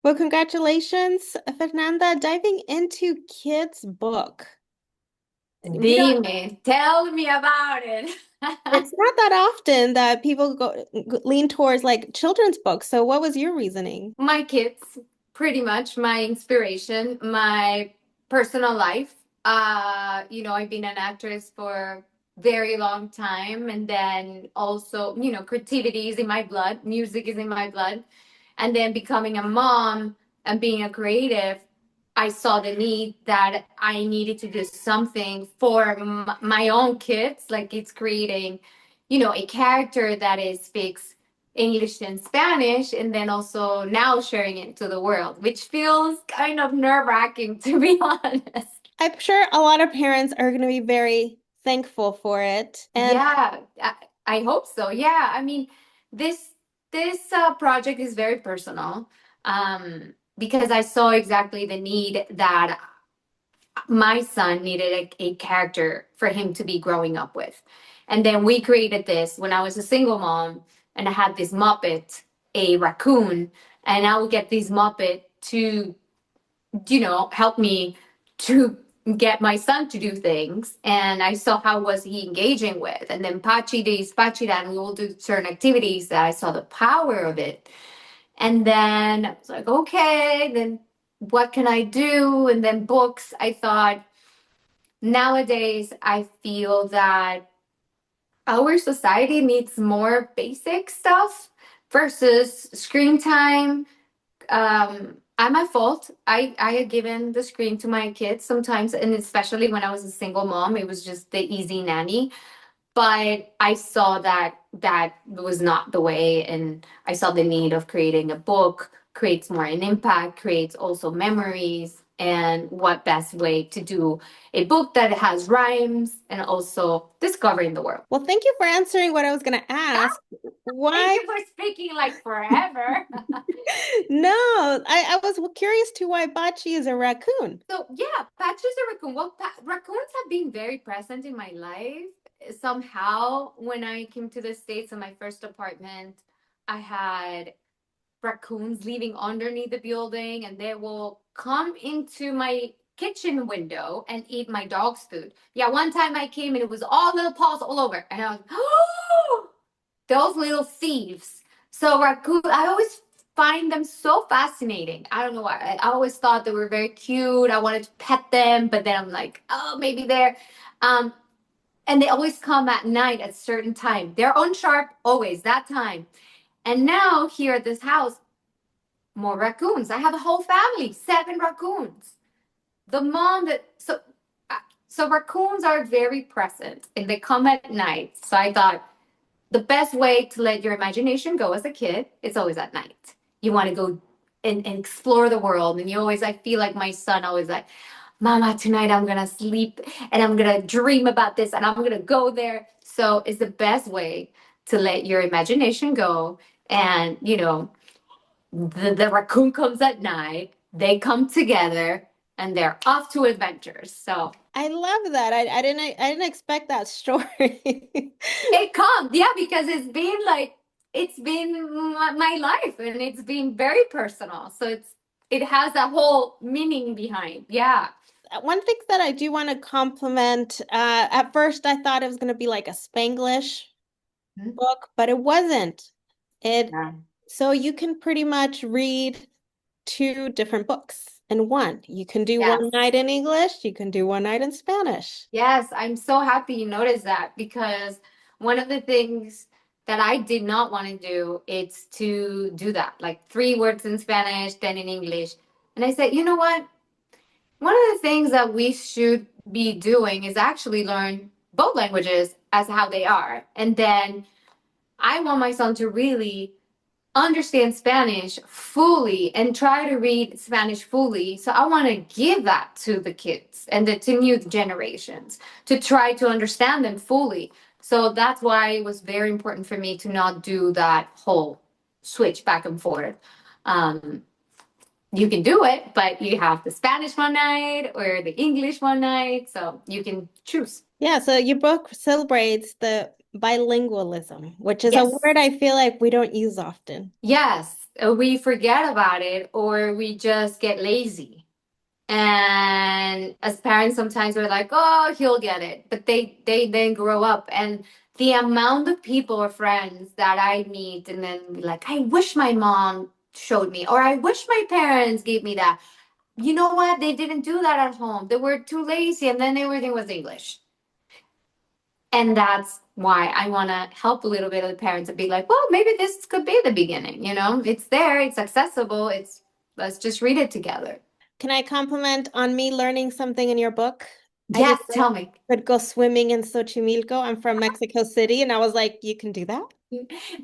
Well, congratulations, Fernanda, diving into kids' book. We don't, Dime, tell me about it. it's not that often that people lean towards like children's books. So what was your reasoning? My kids, pretty much my inspiration, my personal life. I've been an actress for very long time, and then also, creativity is in my blood, music is in my blood, and then becoming a mom and being a creative, I saw the need that I needed to do something for my own kids, like it's creating, a character that is speaks English and Spanish, and then also now sharing it to the world, which feels kind of nerve-wracking, to be honest. I'm sure a lot of parents are going to be very thankful for it. And Yeah, I hope so. Yeah, I mean, this this project is very personal, because I saw exactly the need that my son needed a character for him to be growing up with. And then we created this when I was a single mom, and I had this Muppet, a raccoon, and I would get this Muppet to, help me to get my son to do things. And I saw how was he engaging with. And then Pachi this, Pachi that, and we will do certain activities that I saw the power of it. And then I was like, okay, then what can I do? And then books, I thought, nowadays, I feel that our society needs more basic stuff versus screen time. I'm at fault. I had given the screen to my kids sometimes, and especially when I was a single mom, it was just the easy nanny. But I saw that that was not the way, and I saw the need of creating a book creates more an impact, creates also memories, and what best way to do a book that has rhymes and also discovering the world. well, thank you for answering what I was going to ask. Thank Why? you for speaking like forever. No, I was curious to why Bachi is a raccoon. So yeah, Patches a raccoon. Well, raccoons have been very present in my life. Somehow, when I came to the States in my first apartment, I had raccoons living underneath the building, and they will come into my kitchen window and eat my dog's food. Yeah, one time I came and it was all little paws all over, and I was, oh, those little thieves. So raccoon, I always find them so fascinating. I don't know why. I always thought they were very cute. I wanted to pet them, but then I'm like, oh, maybe they're, um, and they always come at night at a certain time. They're on sharp always that time. And now here at this house, more raccoons. I have a whole family, 7 raccoons. The mom that so raccoons are very present and they come at night. So I thought the best way to let your imagination go as a kid, it's always at night. You want to go and explore the world. And you always, I feel like my son always like, Mama, tonight I'm gonna sleep and I'm gonna dream about this and I'm gonna go there. So it's the best way to let your imagination go. And the raccoon comes at night, they come together and they're off to adventures. So I love that. I didn't expect that story. it comes, yeah, because it's been my life and it's been very personal. So it has a whole meaning behind. Yeah. One thing that I do want to compliment, at first I thought it was going to be like a Spanglish Mhm. book, but it wasn't. It Yeah. so you can pretty much read two different books in one. You can do one Yes. night in English, you can do one night in Spanish. Yes, I'm so happy you noticed that because one of the things that I did not want to do is to do that, like 3 words in Spanish, then in English. And I said, you know what? One of the things that we should be doing is actually learn both languages as how they are. And then I want my son to really understand Spanish fully and try to read Spanish fully. So I want to give that to the kids and to new generations to try to understand them fully. So that's why it was very important for me to not do that whole switch back and forth. Um, you can do it, but you have the Spanish one night or the English one night, so you can choose. Yeah, so your book celebrates the bilingualism, which is a Yes. word I feel like we don't use often. Yes, we forget about it or we just get lazy. And as parents, sometimes we're like, "Oh, he'll get it," but they then grow up, and the amount of people or friends that I meet, and then be like, "I wish my mom showed me," or "I wish my parents gave me that." You know what? They didn't do that at home. They were too lazy, and then everything was English. And that's why I want to help a little bit of the parents and be like, well, maybe this could be the beginning. It's there, it's accessible. Let's just read it together. Can I compliment on me learning something in your book? I Yes, just tell me. could go swimming in Xochimilco. I'm from Mexico City, and I was like, you can do that?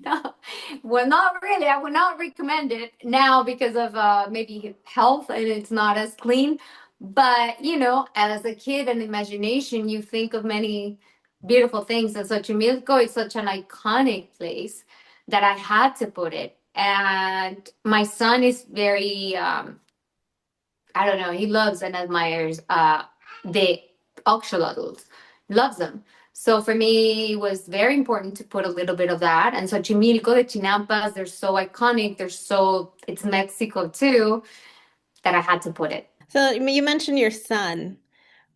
No, well, not really. I would not recommend it now because of maybe health and it's not as clean. But as a kid and imagination, you think of many beautiful things. And Xochimilco is such an iconic place that I had to put it. And my son is very I don't know, he loves and admires the axolotls, loves them. So for me, it was very important to put a little bit of that. And so Xochimilco, the Chinampas, they're so iconic. It's Mexico too, that I had to put it. So you mentioned your son.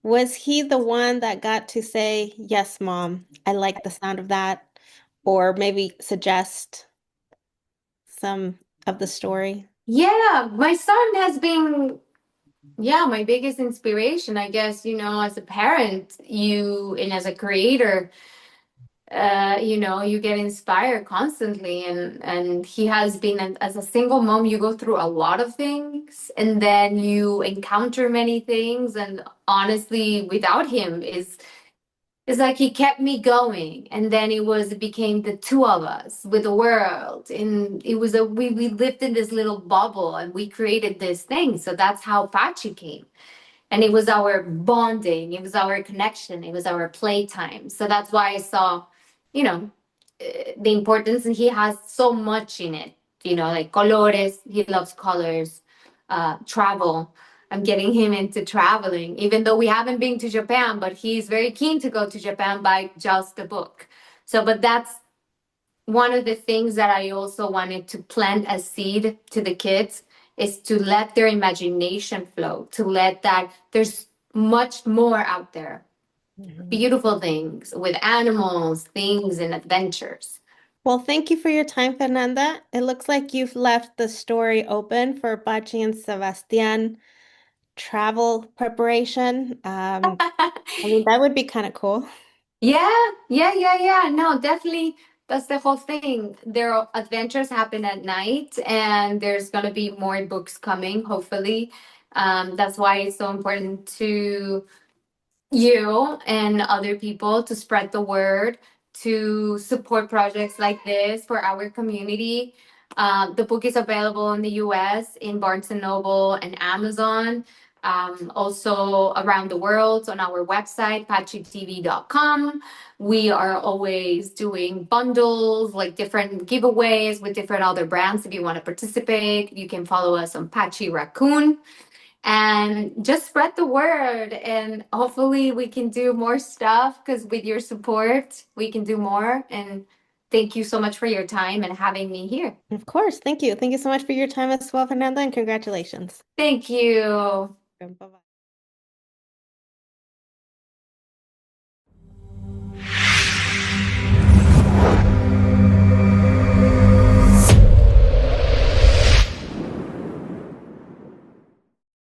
Was he the one that got to say, yes, mom, I like the sound of that? Or maybe suggest some of the story? Yeah, my son has been, yeah, my biggest inspiration, I guess, as a parent, and as a creator, you get inspired constantly, and he has been, as a single mom, you go through a lot of things, and then you encounter many things, and honestly, without him, is like he kept me going, and then it became the two of us with the world, and we lived in this little bubble, and we created this thing. So that's how Pachi came, and it was our bonding, it was our connection, it was our playtime. So that's why I saw, you know the importance, and he has so much in it, like colores, he loves colors, travel. I'm getting him into traveling, even though we haven't been to Japan, but he's very keen to go to Japan by just the book. So but that's one of the things that I also wanted to plant a seed to the kids, is to let their imagination flow, to let that there's much more out there. Mhm. Beautiful things with animals, things, and adventures. Well, thank you for your time, Fernanda. It looks like you've left the story open for Pachi and Sebastián travel preparation. I mean, that would be kind of cool. Yeah, yeah, yeah, yeah. No, definitely. That's the whole thing. Their adventures happen at night, and there's going to be more books coming, hopefully. That's why it's so important to you and other people to spread the word, to support projects like this for our community. The book is available in the US in Barnes and Noble and Amazon, also around the world on our website, pachitv.com. We are always doing bundles, like different giveaways with different other brands. If you want to participate, you can follow us on Pachi Raccoon and just spread the word, and hopefully we can do more stuff, because with your support we can do more. And thank you so much for your time and having me here. Of course. Thank you. Thank you so much for your time as well, Fernanda, and congratulations. Thank you. Bye-bye.